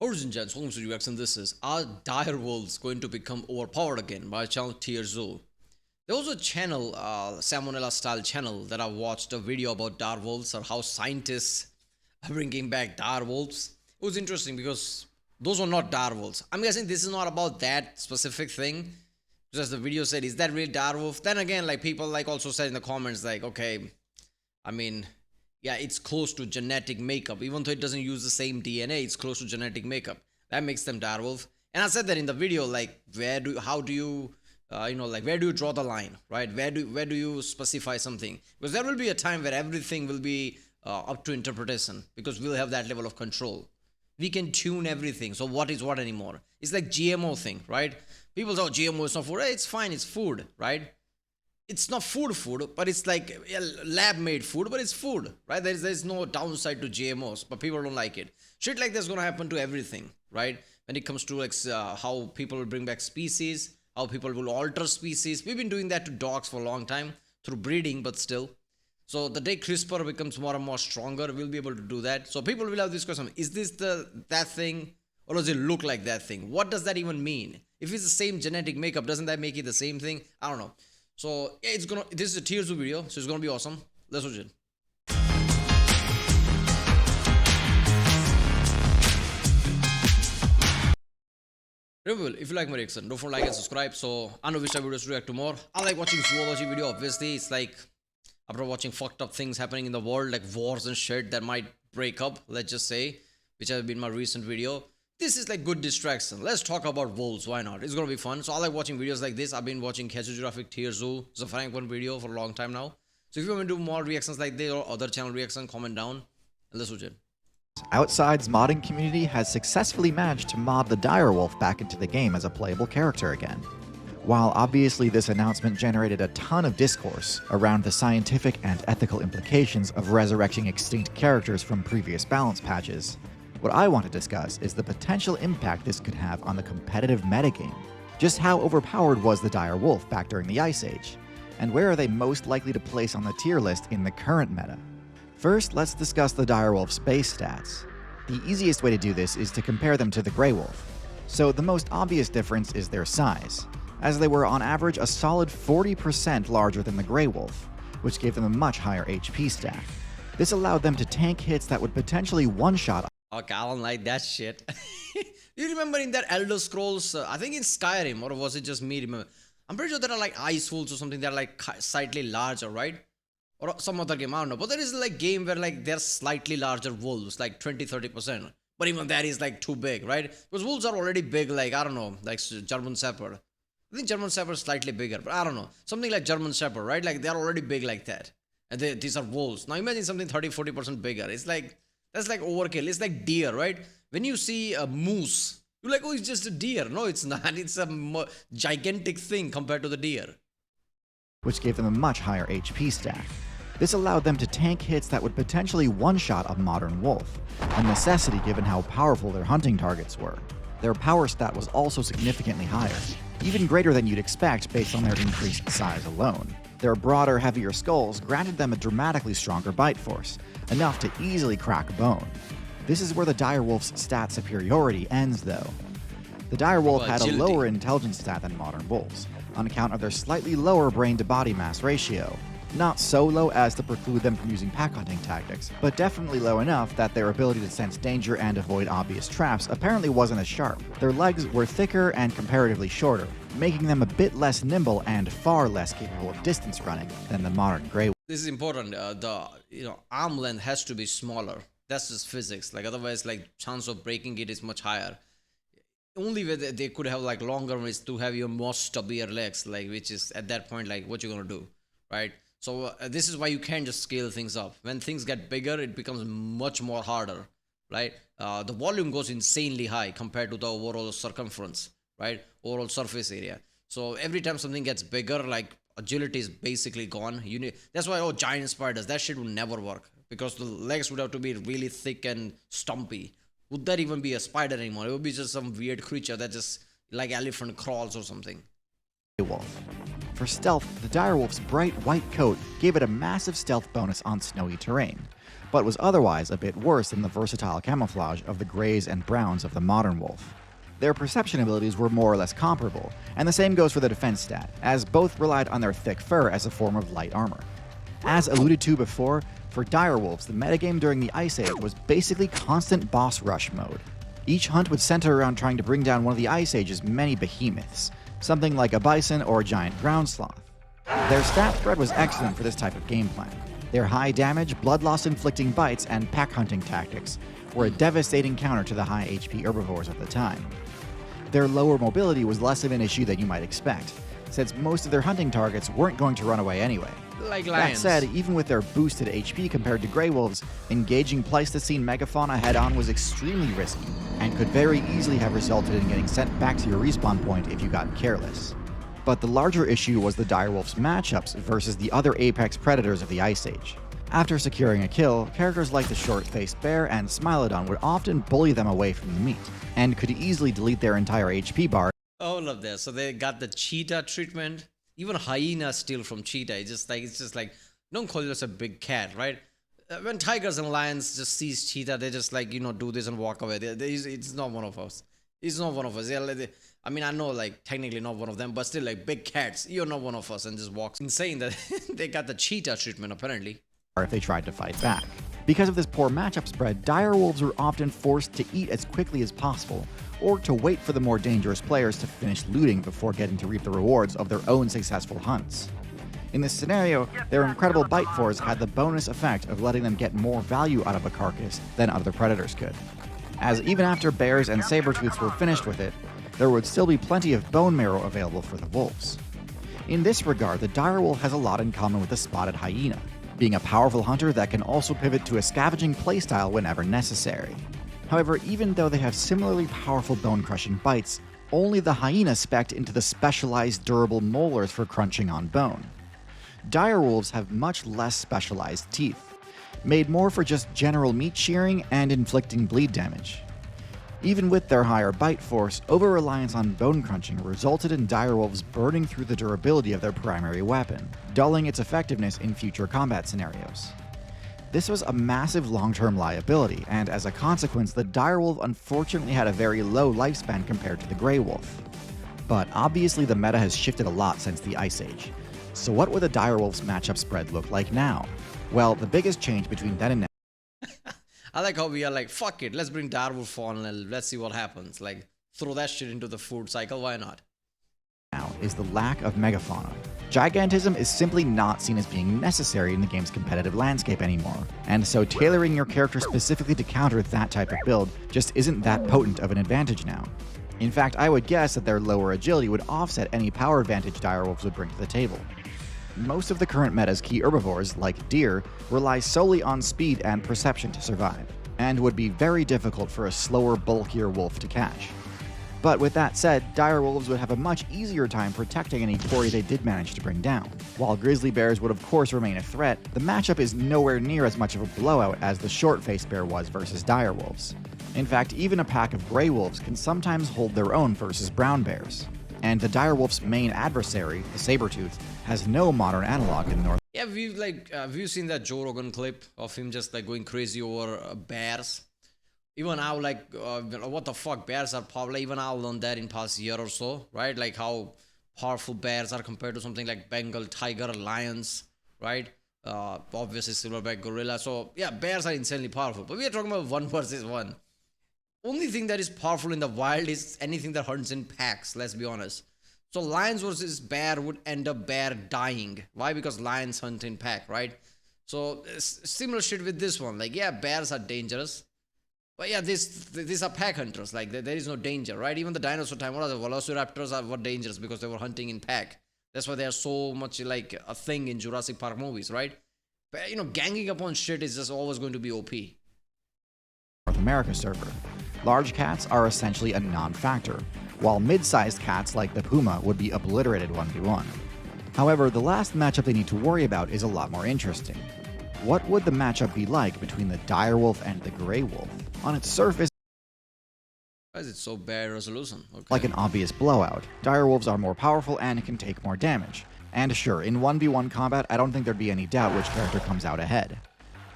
Ladies and gents, welcome to Reaction. This is Are Direwolves going to become overpowered again? By channel Tierzoo. There was a channel, Salmonella style channel, that I watched a video about direwolves or how scientists are bringing back direwolves. It was interesting because those were not direwolves. I'm guessing this is not about that specific thing. Just the video said, is that really direwolf? Then again, like people like also said in the comments, like, okay, I mean, yeah, it's close to genetic makeup. Even though it doesn't use the same DNA, it's close to genetic makeup. That makes them direwolf. And I said that in the video, like, how do you, like, where do you draw the line, right? Where do you specify something? Because there will be a time where everything will be up to interpretation, because we'll have that level of control. We can tune everything. So what is what anymore? It's like GMO thing, right? People say, oh, GMO is not food. Hey, it's fine, it's food, right? It's not food, but it's like lab-made food, but it's food, right? There's no downside to GMOs, but people don't like it. Shit like this is gonna happen to everything, right? When it comes to like how people will bring back species, how people will alter species. We've been doing that to dogs for a long time through breeding, but still. So the day CRISPR becomes more and more stronger, we'll be able to do that. So people will have this question: is this that thing, or does it look like that thing? What does that even mean? If it's the same genetic makeup, doesn't that make it the same thing? I don't know. So yeah, this is a Tierzoo video, so it's gonna be awesome. Let's watch it. Remember, if you like my reaction, don't forget to like and subscribe. So I know which type of videos to react to more. I like watching zoology video, obviously. It's like after watching fucked up things happening in the world, like wars and shit that might break up, let's just say, which has been my recent video. This is like good distraction. Let's talk about wolves. Why not? It's gonna be fun. So I like watching videos like this. I've been watching geographic Tierzoo. It's a Frank one video for a long time now. So if you want to do more reactions like this or other channel reactions, comment down and let's watch it. Outside's modding community has successfully managed to mod the Direwolf back into the game as a playable character again. While obviously this announcement generated a ton of discourse around the scientific and ethical implications of resurrecting extinct characters from previous balance patches, what I want to discuss is the potential impact this could have on the competitive metagame. Just how overpowered was the Direwolf back during the Ice Age, and where are they most likely to place on the tier list in the current meta? First, let's discuss the Direwolf's base stats. The easiest way to do this is to compare them to the Grey Wolf. So the most obvious difference is their size, as they were on average a solid 40% larger than the Grey Wolf, which gave them a much higher HP stat. This allowed them to tank hits that would potentially one-shot. Okay, I don't like that shit. You remember in that Elder Scrolls, I think in Skyrim, or was it just me remember? I'm pretty sure there are like ice wolves or something that are like slightly larger, right? Or some other game, I don't know. But there is like game where like they're slightly larger wolves, like 20-30%. But even that is like too big, right? Because wolves are already big, like, I don't know, like German Shepherd. I think German Shepherd is slightly bigger, but I don't know. Something like German Shepherd, right? Like they're already big like that. And these are wolves. Now imagine something 30-40% bigger. It's like, that's like overkill. It's like deer, right? When you see a moose, you're like, oh, it's just a deer. No, it's not. It's a gigantic thing compared to the deer. Which gave them a much higher HP stat. This allowed them to tank hits that would potentially one-shot a modern wolf, a necessity given how powerful their hunting targets were. Their power stat was also significantly higher, even greater than you'd expect based on their increased size alone. Their broader, heavier skulls granted them a dramatically stronger bite force, enough to easily crack a bone. This is where the Direwolf's stat superiority ends, though. The Direwolf had a lower intelligence stat than modern wolves, on account of their slightly lower brain-to-body mass ratio. Not so low as to preclude them from using pack hunting tactics, but definitely low enough that their ability to sense danger and avoid obvious traps apparently wasn't as sharp. Their legs were thicker and comparatively shorter, making them a bit less nimble and far less capable of distance running than the modern Grey Wolf. This is important. The arm length has to be smaller. That's just physics. Like otherwise, like chance of breaking it is much higher. Only way they could have like longer is to have your more stubbier legs, like which is at that point like what you're gonna do, right? So this is why you can't just scale things up. When things get bigger, it becomes much more harder, right? The volume goes insanely high compared to the overall circumference, right? Overall surface area. So every time something gets bigger, like agility is basically gone. That's why giant spiders, that shit would never work because the legs would have to be really thick and stumpy. Would that even be a spider anymore? It would be just some weird creature that just like elephant crawls or something. Wolf. for stealth, the direwolf's bright white coat gave it a massive stealth bonus on snowy terrain, but was otherwise a bit worse than the versatile camouflage of the grays and browns of the modern wolf. Their perception abilities were more or less comparable, and the same goes for the defense stat, as both relied on their thick fur as a form of light armor. As alluded to before, for direwolves, the metagame during the Ice Age was basically constant boss rush mode. Each hunt would center around trying to bring down one of the Ice Age's many behemoths, something like a bison or a giant ground sloth. Their stat spread was excellent for this type of game plan. Their high damage, blood loss inflicting bites, and pack hunting tactics were a devastating counter to the high HP herbivores of the time. Their lower mobility was less of an issue than you might expect, since most of their hunting targets weren't going to run away anyway. Like lions. That said, even with their boosted HP compared to Grey Wolves, engaging Pleistocene megafauna head-on was extremely risky, and could very easily have resulted in getting sent back to your respawn point if you got careless. But the larger issue was the direwolf's matchups versus the other apex predators of the Ice Age. After securing a kill, characters like the short-faced bear and Smilodon would often bully them away from the meat, and could easily delete their entire HP bar. All of this. So they got the cheetah treatment. Even hyenas steal from cheetah. It's just like, don't call yourself a big cat, right? When tigers and lions just sees cheetah, they just like, do this and walk away. It's not one of us. It's not one of us. I mean, I know like technically not one of them, but still like big cats. You're not one of us, and just walks. Insane that they got the cheetah treatment apparently. If they tried to fight back. Because of this poor matchup spread, direwolves were often forced to eat as quickly as possible, or to wait for the more dangerous players to finish looting before getting to reap the rewards of their own successful hunts. In this scenario, their incredible bite force had the bonus effect of letting them get more value out of a carcass than other predators could, as even after bears and saber-tooths were finished with it, there would still be plenty of bone marrow available for the wolves. In this regard, the direwolf has a lot in common with the spotted hyena, being a powerful hunter that can also pivot to a scavenging playstyle whenever necessary. However, even though they have similarly powerful bone-crushing bites, only the hyena spec'd into the specialized durable molars for crunching on bone. Direwolves have much less specialized teeth, made more for just general meat shearing and inflicting bleed damage. Even with their higher bite force, over-reliance on bone crunching resulted in direwolves burning through the durability of their primary weapon, dulling its effectiveness in future combat scenarios. This was a massive long-term liability, and as a consequence, the direwolf unfortunately had a very low lifespan compared to the grey wolf. But obviously the meta has shifted a lot since the Ice Age. So what would the direwolf's matchup spread look like now? Well, the biggest change between then and now I like how we are like, fuck it, let's bring direwolf on and let's see what happens. Like, throw that shit into the food cycle, why not? Is the lack of megafauna. Gigantism is simply not seen as being necessary in the game's competitive landscape anymore, and so tailoring your character specifically to counter that type of build just isn't that potent of an advantage now. In fact, I would guess that their lower agility would offset any power advantage direwolves would bring to the table. Most of the current meta's key herbivores, like deer, rely solely on speed and perception to survive, and would be very difficult for a slower, bulkier wolf to catch. But with that said, direwolves would have a much easier time protecting any quarry they did manage to bring down. While grizzly bears would of course remain a threat, the matchup is nowhere near as much of a blowout as the short-faced bear was versus direwolves. In fact, even a pack of grey wolves can sometimes hold their own versus brown bears. And the direwolf's main adversary, the saber-tooth, has no modern analog in North. Yeah, have you seen that Joe Rogan clip of him just like going crazy over bears? Even now, like, what the fuck, bears are powerful. Even I learned that in past year or so, right? Like how powerful bears are compared to something like Bengal tiger, lions, right? Obviously silverback gorilla. So yeah, bears are insanely powerful. But we are talking about one versus one. Only thing that is powerful in the wild is anything that hunts in packs, let's be honest. So lions versus bear would end up bear dying. Why? Because lions hunt in pack, right? So similar shit with this one. Like, yeah, bears are dangerous. But yeah, these are pack hunters. Like, there is no danger, right? Even the dinosaur time, what are the velociraptors were dangerous because they were hunting in pack. That's why they are so much like a thing in Jurassic Park movies, right? But, ganging up on shit is just always going to be OP. North America server. Large cats are essentially a non-factor, while mid-sized cats like the puma would be obliterated 1v1. However, the last matchup they need to worry about is a lot more interesting. What would the matchup be like between the direwolf and the grey wolf? On its surface, why is it so bad resolution? Okay. Like an obvious blowout, direwolves are more powerful and can take more damage. And sure, in 1v1 combat, I don't think there'd be any doubt which character comes out ahead.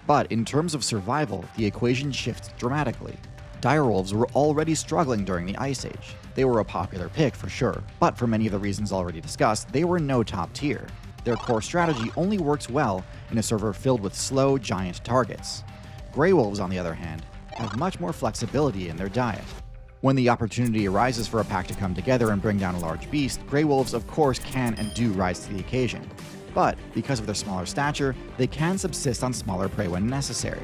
But in terms of survival, the equation shifts dramatically. Direwolves were already struggling during the Ice Age. They were a popular pick for sure, but for many of the reasons already discussed, they were no top tier. Their core strategy only works well in a server filled with slow, giant targets. Grey Wolves, on the other hand, have much more flexibility in their diet. When the opportunity arises for a pack to come together and bring down a large beast, Grey Wolves of course can and do rise to the occasion. But because of their smaller stature, they can subsist on smaller prey when necessary.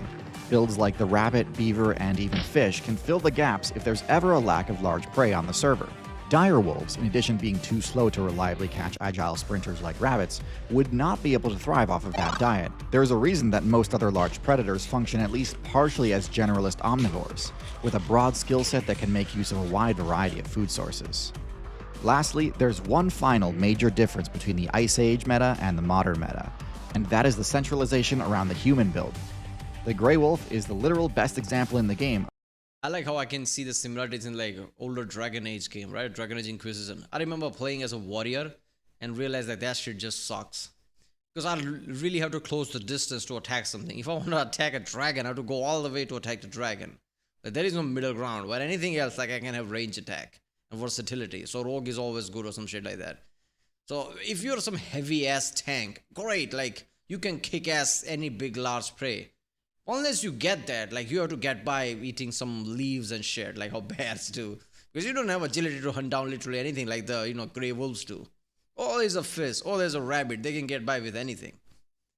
Builds like the rabbit, beaver, and even fish can fill the gaps if there's ever a lack of large prey on the server. Direwolves, in addition to being too slow to reliably catch agile sprinters like rabbits, would not be able to thrive off of that diet. There's a reason that most other large predators function at least partially as generalist omnivores, with a broad skill set that can make use of a wide variety of food sources. Lastly, there's one final major difference between the Ice Age meta and the modern meta, and that is the centralization around the human build. The Grey Wolf is the literal best example in the game. I like how I can see the similarities in like older Dragon Age game, right? Dragon Age Inquisition. I remember playing as a warrior and realized that shit just sucks. Because I really have to close the distance to attack something. If I want to attack a dragon, I have to go all the way to attack the dragon. Like there is no middle ground. Where anything else, like I can have range attack and versatility. So rogue is always good or some shit like that. So if you're some heavy ass tank, great. Like you can kick ass any big large prey. Unless you get that, like you have to get by eating some leaves and shit, like how bears do. Because you don't have agility to hunt down literally anything like the, grey wolves do. Oh, there's a fish, oh, there's a rabbit, they can get by with anything.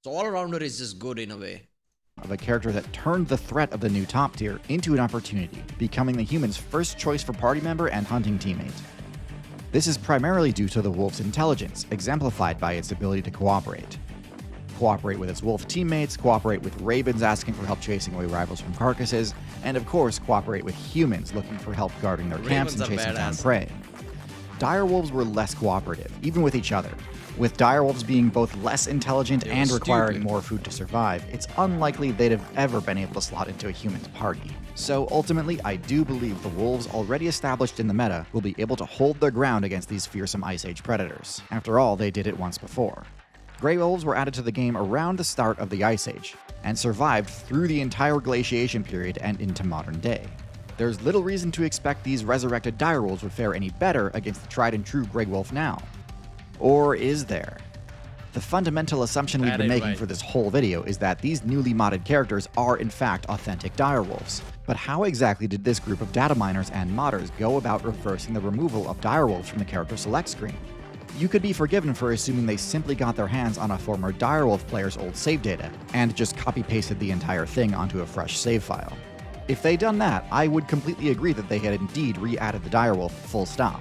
So all-rounder is just good in a way. Of a character that turned the threat of the new top tier into an opportunity, becoming the human's first choice for party member and hunting teammate. This is primarily due to the wolf's intelligence, exemplified by its ability to cooperate. Cooperate with its wolf teammates, cooperate with ravens asking for help chasing away rivals from carcasses, and of course cooperate with humans looking for help guarding their camps and chasing down prey. Direwolves were less cooperative, even with each other. With direwolves being both less intelligent and requiring more food to survive, it's unlikely they'd have ever been able to slot into a human's party. So ultimately, I do believe the wolves already established in the meta will be able to hold their ground against these fearsome Ice Age predators. After all, they did it once before. Grey Wolves were added to the game around the start of the Ice Age, and survived through the entire glaciation period and into modern day. There's little reason to expect these resurrected direwolves would fare any better against the tried and true Grey Wolf now. Or is there? The fundamental assumption we've been making for this whole video is that these newly modded characters are in fact authentic direwolves. But how exactly did this group of data miners and modders go about reversing the removal of direwolves from the character select screen? You could be forgiven for assuming they simply got their hands on a former direwolf player's old save data, and just copy-pasted the entire thing onto a fresh save file. If they'd done that, I would completely agree that they had indeed re-added the direwolf full stop.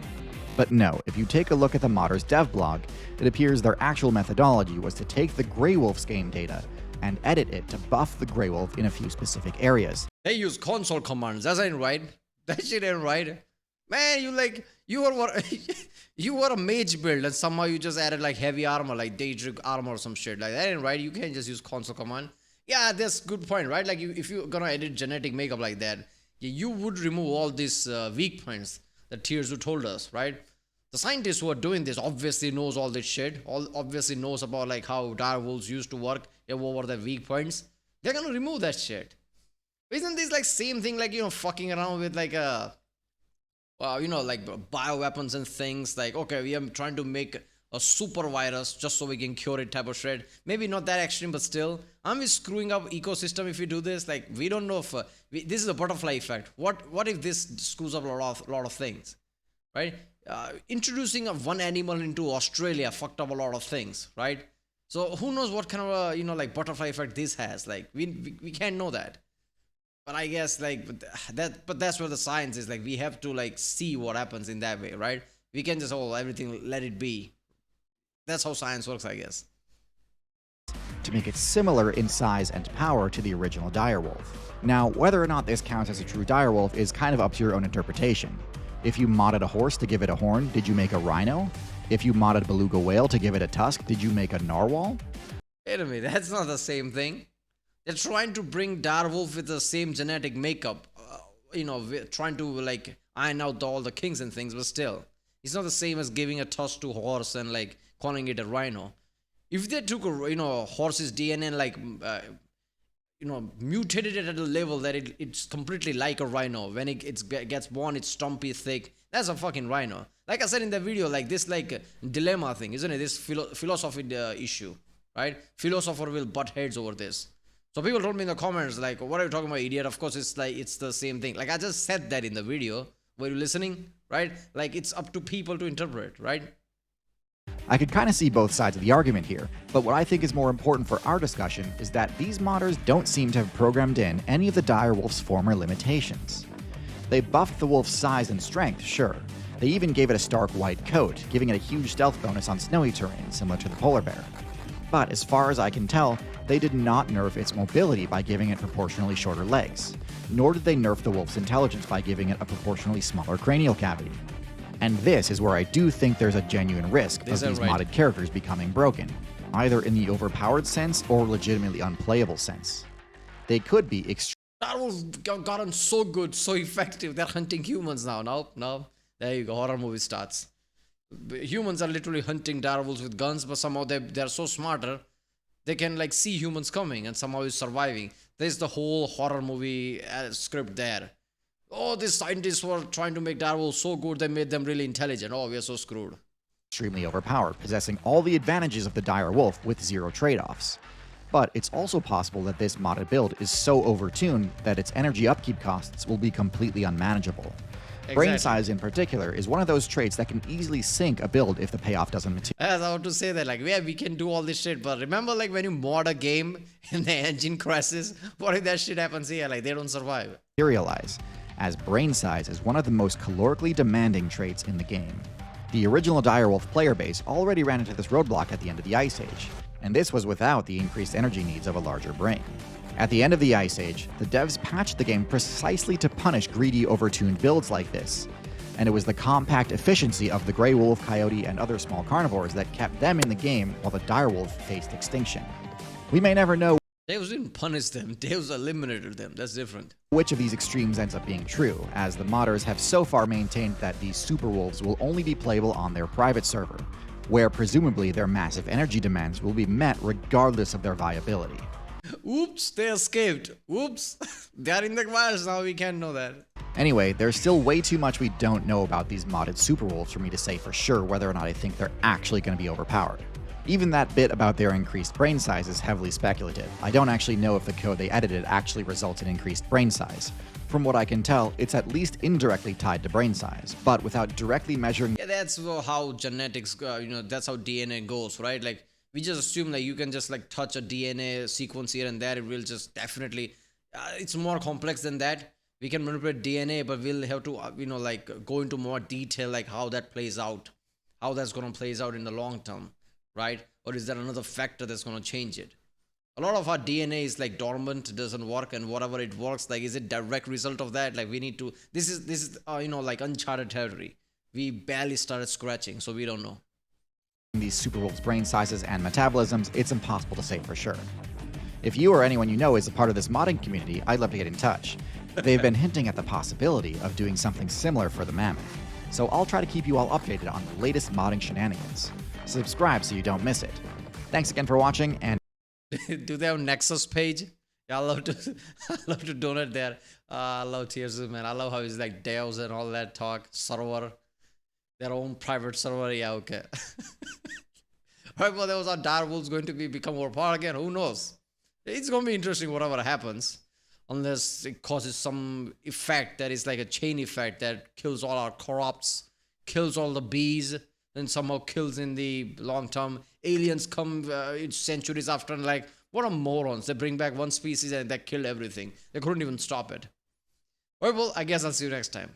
But no, if you take a look at the modders' dev blog, it appears their actual methodology was to take the Grey Wolf's game data and edit it to buff the Grey Wolf in a few specific areas. They use console commands, that ain't right. That shit ain't right. Man, you were a mage build and somehow you just added like heavy armor, like Daedric armor or some shit. Like that ain't right. You can't just use console command. Yeah, that's good point, right? Like if you're gonna edit genetic makeup like that, you would remove all these weak points that Tierzoo told us, right? The scientists who are doing this obviously knows all this shit. Obviously knows about like how direwolves used to work, what were the weak points. They're gonna remove that shit. Isn't this like same thing like, fucking around with like like bioweapons and things like, okay, we are trying to make a super virus just so we can cure it type of shit. Maybe not that extreme, but still, aren't we screwing up ecosystem if we do this? Like, we don't know if this is a butterfly effect. What if this screws up a lot of things, right? Introducing one animal into Australia fucked up a lot of things, right? So who knows what kind of a like butterfly effect this has? Like we can't know that. But I guess like but that's where the science is. Like we have to like see what happens in that way, right? We can just everything let it be. That's how science works, I guess. To make it similar in size and power to the original direwolf. Now, whether or not this counts as a true direwolf is kind of up to your own interpretation. If you modded a horse to give it a horn, did you make a rhino? If you modded a beluga whale to give it a tusk, did you make a narwhal? Wait a minute, that's not the same thing. They're trying to bring direwolf with the same genetic makeup, trying to like iron out all the kings and things, but still, it's not the same as giving a tusk to horse and like calling it a rhino. If they took a horse's DNA and like mutated it at a level that it's completely like a rhino. When it gets born, it's stumpy, thick. That's a fucking rhino. Like I said in the video, like this like dilemma thing, isn't it? This philosophy issue, right? Philosopher will butt heads over this. So people told me in the comments like, what are you talking about, idiot? Of course it's like it's the same thing. Like I just said that in the video. Were you listening? Right? Like it's up to people to interpret, right? I could kind of see both sides of the argument here, but what I think is more important for our discussion is that these modders don't seem to have programmed in any of the direwolf's former limitations. They buffed the wolf's size and strength, sure. They even gave it a stark white coat, giving it a huge stealth bonus on snowy terrain, similar to the polar bear. But as far as I can tell, they did not nerf its mobility by giving it proportionally shorter legs, nor did they nerf the wolf's intelligence by giving it a proportionally smaller cranial cavity. And this is where I do think there's a genuine risk of these modded characters becoming broken, either in the overpowered sense or legitimately unplayable sense. They could be Direwolves gotten so good, so effective, they're hunting humans now. No. There you go, horror movie starts. Humans are literally hunting direwolves with guns, but somehow they're so smarter, they can like see humans coming and somehow is surviving. There's the whole horror movie script there. Oh, these scientists were trying to make direwolves so good, they made them really intelligent. Oh, we're so screwed. Extremely overpowered, possessing all the advantages of the dire wolf with zero trade-offs. But it's also possible that this modded build is so overtuned that its energy upkeep costs will be completely unmanageable. Exactly. Brain size in particular is one of those traits that can easily sink a build if the payoff doesn't materialize. As I want to say that, like, yeah, we can do all this shit, but remember, like, when you mod a game and the engine crashes, what if that shit happens here? Like, they don't survive. As brain size is one of the most calorically demanding traits in the game. The original Direwolf player base already ran into this roadblock at the end of the Ice Age, and this was without the increased energy needs of a larger brain. At the end of the Ice Age, the devs patched the game precisely to punish greedy, overtuned builds like this, and it was the compact efficiency of the gray wolf, coyote, and other small carnivores that kept them in the game while the direwolf faced extinction. We may never know Deus didn't punish them, Deus eliminated them. That's different. Which of these extremes ends up being true, as the modders have so far maintained that these super wolves will only be playable on their private server, where presumably their massive energy demands will be met regardless of their viability. Oops, they escaped. Oops, they are in the wilds now, we can't know that. Anyway, there's still way too much we don't know about these modded super wolves for me to say for sure whether or not I think they're actually going to be overpowered. Even that bit about their increased brain size is heavily speculative. I don't actually know if the code they edited actually results in increased brain size. From what I can tell, it's at least indirectly tied to brain size, but without directly measuring. Yeah, that's how genetics, that's how DNA goes, right? Like, we just assume that you can just like touch a DNA sequence here and there, it will just definitely, it's more complex than that. We can manipulate DNA, but we'll have to, like go into more detail, like how that plays out, how that's going to plays out in the long term. Right? Or is there another factor that's going to change it? A lot of our DNA is like dormant, it doesn't work, and whatever it works, like, is it direct result of that? Like, we need to, this is like uncharted territory. We barely started scratching, so we don't know. These super wolves' brain sizes and metabolisms, it's impossible to say for sure. If you or anyone you know is a part of this modding community, I'd love to get in touch. They've been hinting at the possibility of doing something similar for the mammoth, so I'll try to keep you all updated on the latest modding shenanigans. Subscribe so you don't miss it. Thanks again for watching, and do they have Nexus page? Yeah, I love to donate there. I love Tierzoo, man. I love how it's like devs and all that talk. Server, their own private server. Yeah, okay. Right, well, there was our direwolves going to become overpowered again. Who knows? It's going to be interesting whatever happens, unless it causes some effect that is like a chain effect that kills all our crops, kills all the bees, then somehow kills in the long term. Aliens come centuries after and like, what a morons. They bring back one species and they kill everything. They couldn't even stop it. Well, I guess I'll see you next time.